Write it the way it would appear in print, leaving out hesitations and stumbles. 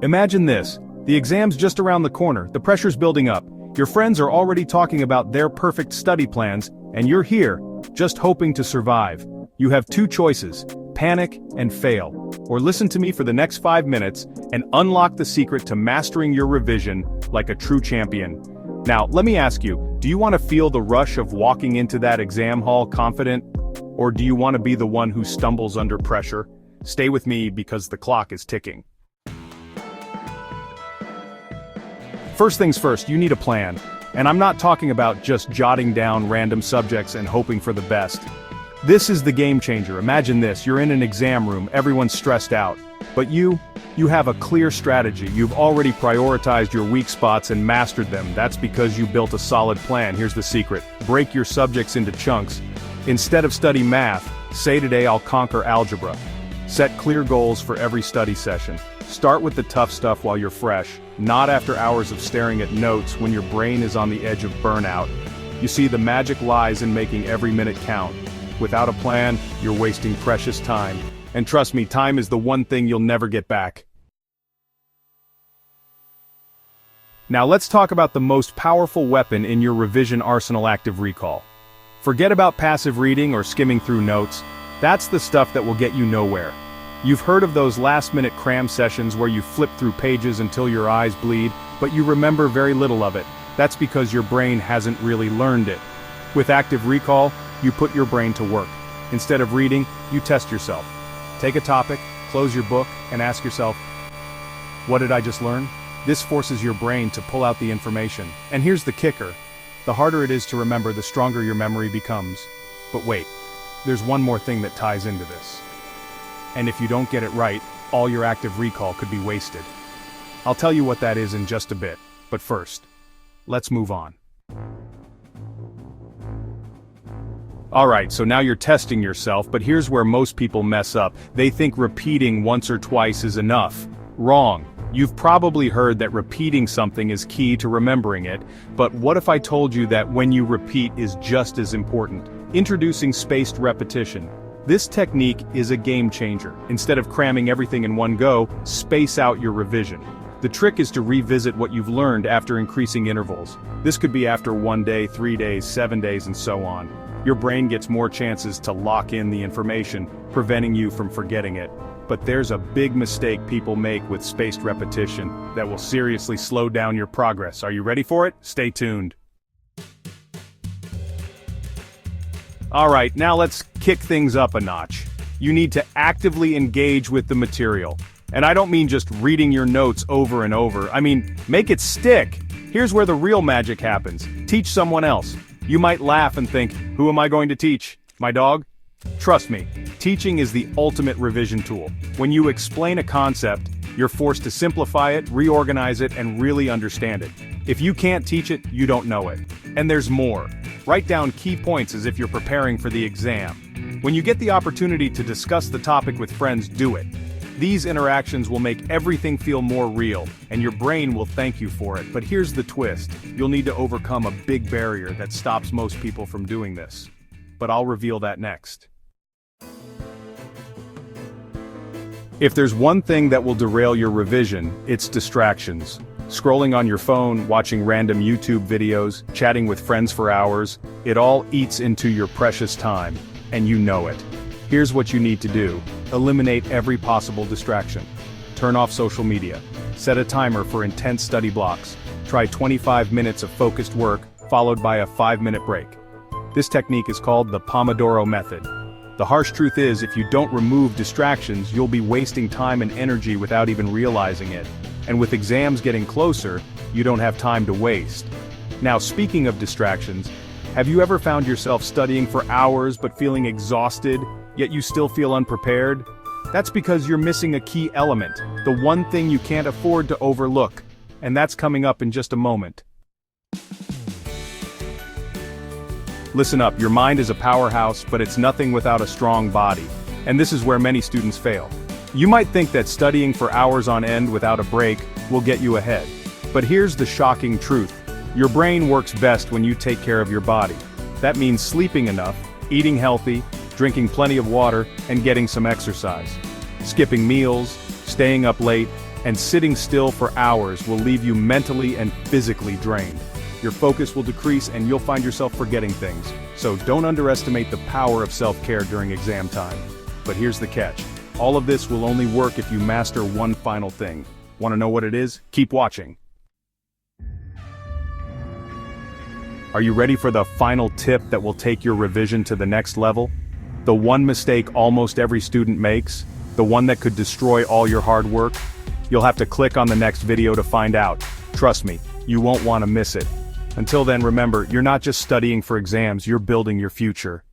Imagine this. The exam's just around the corner, the pressure's building up. Your friends are already talking about their perfect study plans, and you're here, just hoping to survive. You have two choices: panic and fail. Or listen to me for the next 5 minutes and unlock the secret to mastering your revision like a true champion. Now, let me ask you, do you want to feel the rush of walking into that exam hall confident? Or do you want to be the one who stumbles under pressure? Stay with me because the clock is ticking. First things first, you need a plan. And I'm not talking about just jotting down random subjects and hoping for the best. This is the game changer. Imagine this, you're in an exam room, everyone's stressed out. But you have a clear strategy. You've already prioritized your weak spots and mastered them. That's because you built a solid plan. Here's the secret. Break your subjects into chunks. Instead of study math, say today I'll conquer algebra. Set clear goals for every study session. Start with the tough stuff while you're fresh, not after hours of staring at notes when your brain is on the edge of burnout. You see, the magic lies in making every minute count. Without a plan, you're wasting precious time. And trust me, time is the one thing you'll never get back. Now let's talk about the most powerful weapon in your revision arsenal: active recall. Forget about passive reading or skimming through notes. That's the stuff that will get you nowhere. You've heard of those last-minute cram sessions where you flip through pages until your eyes bleed, but you remember very little of it. That's because your brain hasn't really learned it. With active recall, you put your brain to work. Instead of reading, you test yourself. Take a topic, close your book, and ask yourself, what did I just learn? This forces your brain to pull out the information. And here's the kicker. The harder it is to remember, the stronger your memory becomes. But wait, there's one more thing that ties into this. And if you don't get it right, all your active recall could be wasted. I'll tell you what that is in just a bit, but first, let's move on. Alright, so now you're testing yourself, but here's where most people mess up. They think repeating once or twice is enough. Wrong. You've probably heard that repeating something is key to remembering it, but what if I told you that when you repeat is just as important? Introducing spaced repetition. This technique is a game changer. Instead of cramming everything in one go, space out your revision. The trick is to revisit what you've learned after increasing intervals. This could be after 1 day, 3 days, 7 days, and so on. Your brain gets more chances to lock in the information, preventing you from forgetting it. But there's a big mistake people make with spaced repetition that will seriously slow down your progress. Are you ready for it? Stay tuned. Alright, now let's kick things up a notch. You need to actively engage with the material. And I don't mean just reading your notes over and over. I mean, make it stick. Here's where the real magic happens. Teach someone else. You might laugh and think, who am I going to teach? My dog? Trust me, teaching is the ultimate revision tool. When you explain a concept, you're forced to simplify it, reorganize it, and really understand it. If you can't teach it, you don't know it. And there's more. Write down key points as if you're preparing for the exam. When you get the opportunity to discuss the topic with friends, do it. These interactions will make everything feel more real, and your brain will thank you for it. But here's the twist. You'll need to overcome a big barrier that stops most people from doing this. But I'll reveal that next. If there's one thing that will derail your revision, it's distractions. Scrolling on your phone, watching random YouTube videos, chatting with friends for hours, it all eats into your precious time, and you know it. Here's what you need to do. Eliminate every possible distraction. Turn off social media. Set a timer for intense study blocks. Try 25 minutes of focused work, followed by a 5-minute break. This technique is called the Pomodoro method. The harsh truth is, if you don't remove distractions, you'll be wasting time and energy without even realizing it. And with exams getting closer, you don't have time to waste. Now, speaking of distractions, have you ever found yourself studying for hours but feeling exhausted, yet you still feel unprepared? That's because you're missing a key element, the one thing you can't afford to overlook. And that's coming up in just a moment. Listen up, your mind is a powerhouse, but it's nothing without a strong body. And this is where many students fail. You might think that studying for hours on end without a break will get you ahead. But here's the shocking truth. Your brain works best when you take care of your body. That means sleeping enough, eating healthy, drinking plenty of water, and getting some exercise. Skipping meals, staying up late, And sitting still for hours will leave you mentally and physically drained. Your focus will decrease and you'll find yourself forgetting things. So don't underestimate the power of self-care during exam time. But here's the catch. All of this will only work if you master one final thing. Want to know what it is? Keep watching. Are you ready for the final tip that will take your revision to the next level? The one mistake almost every student makes? The one that could destroy all your hard work? You'll have to click on the next video to find out. Trust me, you won't want to miss it. Until then, remember, you're not just studying for exams, you're building your future.